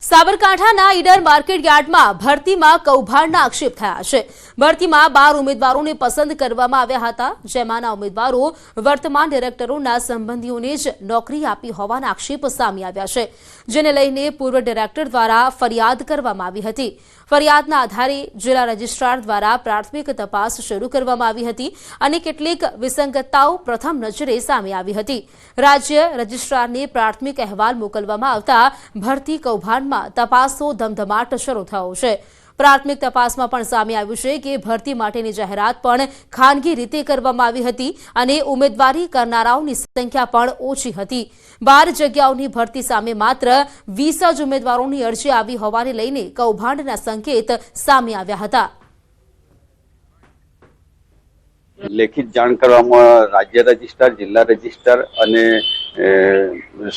સાબરકાંઠાના ઈડર માર્કેટ યાર્ડમાં ભરતીમાં કૌભાંડના આક્ષેપ થયા છે। ભરતીમાં 12 ઉમેદવારોને પસંદ કરવામાં આવ્યા હતા, જેમાંના ઉમેદવારો વર્તમાન ડિરેક્ટરોના સંબંધીઓને જ નોકરી આપી હોવાના આક્ષેપ સામે આવ્યા છે, જેને લઈને પૂર્વ ડિરેક્ટર દ્વારા ફરિયાદ કરવામાં આવી હતી। ફરિયાદના આધારે જિલ્લા રજિસ્ટ્રાર દ્વારા પ્રાથમિક તપાસ શરૂ કરવામાં આવી હતી અને કેટલીક વિસંગતતાઓ પ્રથમ નજરે સામે આવી હતી। રાજ્ય રજિસ્ટ્રારને પ્રાથમિક અહેવાલ મોકલવામાં આવતા ભરતી કૌભાંડમાં તપાસનો ધમધમાટ શરૂ થયો છે। પ્રાથમિક તપાસમાં પણ સામે આવ્યું છે કે ભરતી માટેની જાહેરાત પણ ખાનગી રીતે કરવામાં આવી હતી અને ઉમેદવારી કરનારાઓની સંખ્યા પણ ઓછી હતી। 12 જગ્યાઓની ભરતી સામે માત્ર 20 જ ઉમેદવારોની અરજી આવી હોવાને લઈને કૌભાંડના સંકેત સામે આવ્યા હતા। લેખિત જાણ કરવામાં રાજ્ય રજિસ્ટ્રાર, જિલ્લા રજિસ્ટ્રાર અને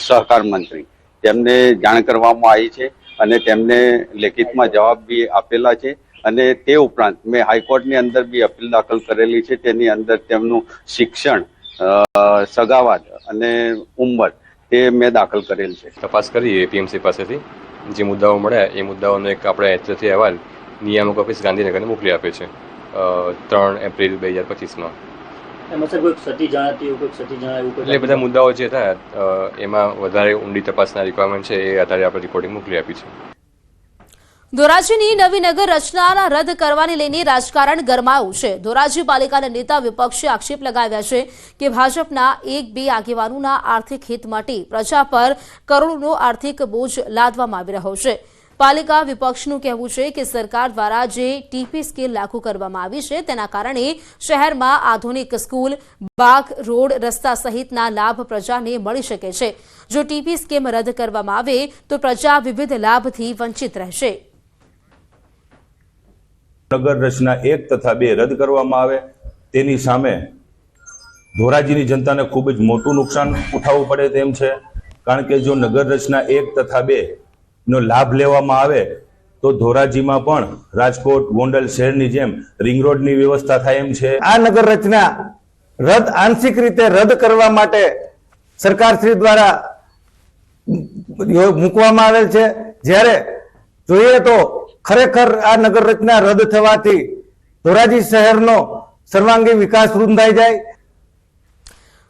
સહકાર મંત્રી તેમને જાણ કરવામાં આવી છે અને તેમને લેખિતમાં જવાબ બી આપેલા છે અને તે ઉપરાંત મેં હાઈકોર્ટની અંદર બી અપીલ દાખલ કરેલી છે। તેની અંદર તેમનું શિક્ષણ, સગાવાદ અને ઉંમર તે મેં દાખલ કરેલ છે। તપાસ કરી એપીએમસી પાસેથી જે મુદ્દાઓ મળ્યા એ મુદ્દાઓનો એક આપણે એચઓથી અહેવાલ નિયામક ઓફિસ ગાંધીનગરને મોકલી આપે છે 3 એપ્રિલ 2025માં। એટલે બધા મુદ્દાઓ જે હતા એમાં વધારે ઊંડી તપાસના રિક્વાયરમેન્ટ છે એ આધારે આપણે રિપોર્ટિંગ મોકલી આપી છે। ધોરાજીની નવી નગર રચના રદ કરવાને લઈને રાજકારણ ગરમાયું છે। ધોરાજી પાલિકાના નેતા વિપક્ષે આક્ષેપ લગાવ્યા છે કે ભાજપના 1-2 આગેવાનોના આર્થિક હિત માટે પ્રજા પર કરોડોનો આર્થિક બોજ લાદવામાં આવી રહ્યો છે। પાલિકા વિપક્ષનું કહેવું છે કે સરકાર દ્વારા જે ટીપી સ્કીમ લાગુ કરવામાં આવી છે તેના કારણે શહેરમાં આધુનિક સ્કૂલ, બાગ, રોડ, રસ્તા સહિતના લાભ પ્રજાને મળી શકે છે। જો ટીપી સ્કીમ રદ કરવામાં આવે તો પ્રજા વિવિધ લાભથી વંચિત રહેશે। નગર રચના 1 તથા 2 રદ કરવામાં આવે તેની સામે ધોરાજીની જનતાને ખૂબ જ મોટું નુકસાન ઉઠાવવું પડે તેમ છે, કારણ કે જો નગર રચના 1 તથા 2 નો લાભ લેવામાં આવે તો ધોરાજીમાં પણ રાજકોટ, ગોંડલ શહેરની જેમ રિંગ રોડની વ્યવસ્થા થાય એમ છે। આ નગર રચના આંશિક રીતે રદ કરવા માટે સરકારશ્રી દ્વારા મૂકવામાં આવેલ છે, જ્યારે જોઈએ તો ખરેખર આ નગર રચના રદ થવાથી ધોરાજી શહેરનો સર્વાંગી વિકાસ રૂંધાઈ જાય।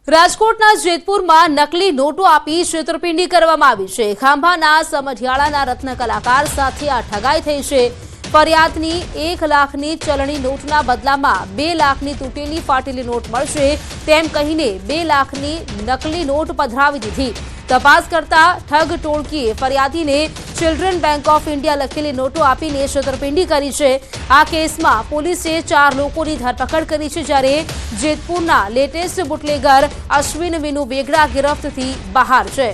રાજકોટના જેતપુરમાં નકલી નોટો આપી છેતરપિંડી કરવામાં આવી છે। ખાંભાના સમઢિયાળાના રત્ન કલાકાર સાથે આ ઠગાઈ થઈ છે। ફરિયાદની 1 લાખની ચલણી નોટના બદલામાં 2 લાખની તૂટેલી ફાટેલી નોટ મળશે તેમ કહીને 2 લાખની નકલી નોટ પધરાવી દીધી। તપાસ કરતા ઠગ ટોળકીએ ફરિયાદીને ચિલ્ડ્રન બેંક ઓફ ઇન્ડિયા લખેલી નોટો આપીને છેતરપિંડી કરી છે। આ કેસમાં પોલીસે 4 લોકોની ધરપકડ કરી છે, જ્યારે જેતપુરના લેટેસ્ટ બુટલેગર અશ્વિન વિનુ વેગડા ગિરફ્તથી બહાર છે।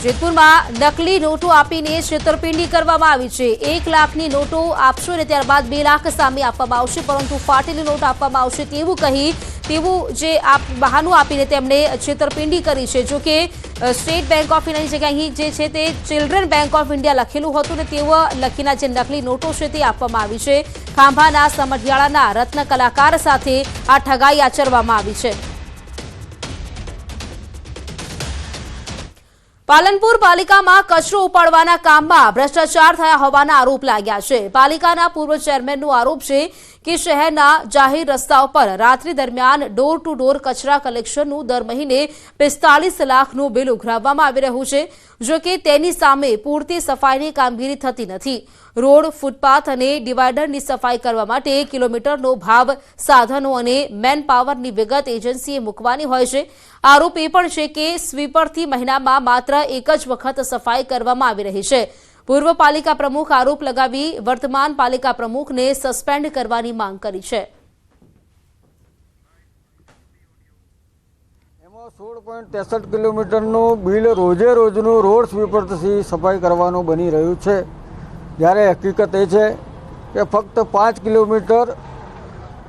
જેતપુરમાં નકલી નોટો આપીને છેતરપિંડી કરવામાં આવી છે। 1 લાખની નોટો આપશો અને ત્યારબાદ 2 લાખ સામે આપવામાં આવશે, પરંતુ ફાટેલી નોટ આપવામાં આવશે તેવું કહી તેવું જે બહાનું આપીને તેમણે છેતરપિંડી કરી છે। જો કે સ્ટેટ બેંક ઓફ ઇન્ડિયાની જગ્યાએ અહીં જે છે તે ચિલ્ડ્રન બેંક ઓફ ઇન્ડિયા લખેલું હતું ને તેઓ લખીના જે નકલી નોટો છે તે આપવામાં આવી છે। ખાંભાના સમઢિયાળાના રત્ન કલાકાર સાથે આ ઠગાઈ આચરવામાં આવી છે। પાલનપુર પાલિકામાં કચરો ઉપાડવાના કામમાં ભ્રષ્ટાચાર થયા હોવાના આરોપ લાગ્યા છે। પાલિકાના પૂર્વ ચેરમેનનો આરોપ છે કે શહેરના જાહેર રસ્તાઓ પર રાત્રિ દરમિયાન ડોર ટુ ડોર કચરા કલેક્શનનું દર મહિને 45 લાખનું બિલ ઉઘરાવવામાં આવી રહ્યું છે। જો કે તેની સામે પૂરતી સફાઈની કામગીરી થતી નથી। રોડ, ફૂટપાથ અને ડિવાઈડરની સફાઈ કરવા માટે કિલોમીટરનો ભાવ, સાધનો અને મેન પાવરની વિગત એજન્સીએ મૂકવાની હોય છે। આરોપ એ પણ છે કે સ્વીપરથી મહિનામાં માત્ર 1 જ વખત સફાઈ કરવામાં આવી રહી છે। પૂર્વ પાલિકા પ્રમુખ આરોપ લગાવી વર્તમાન પાલિકા પ્રમુખને સસ્પેન્ડ કરવાની માંગ કરી છે। 16.63 કિલોમીટરનું બિલ રોજે રોજનું રોડ સ્વીપરથી સફાઈ કરવાનું બની રહ્યું છે, જ્યારે હકીકત એ છે કે ફક્ત 5 કિલોમીટર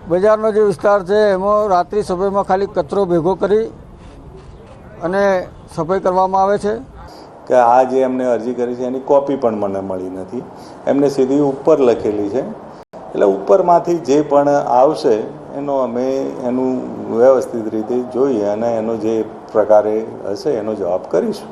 બજારનો જે વિસ્તાર છે એમાં રાત્રિ સમયમાં ખાલી કચરો ભેગો કરી અને સફાઈ કરવામાં આવે છે। કે આ જે એમને અરજી કરી છે એની કોપી પણ મને મળી નથી। એમને સીધી ઉપર લખેલી છે, એટલે ઉપરમાંથી જે પણ આવશે એનો અમે એનું વ્યવસ્થિત રીતે જોઈએ અને એનો જે પ્રકારે હશે એનો જવાબ કરીશું।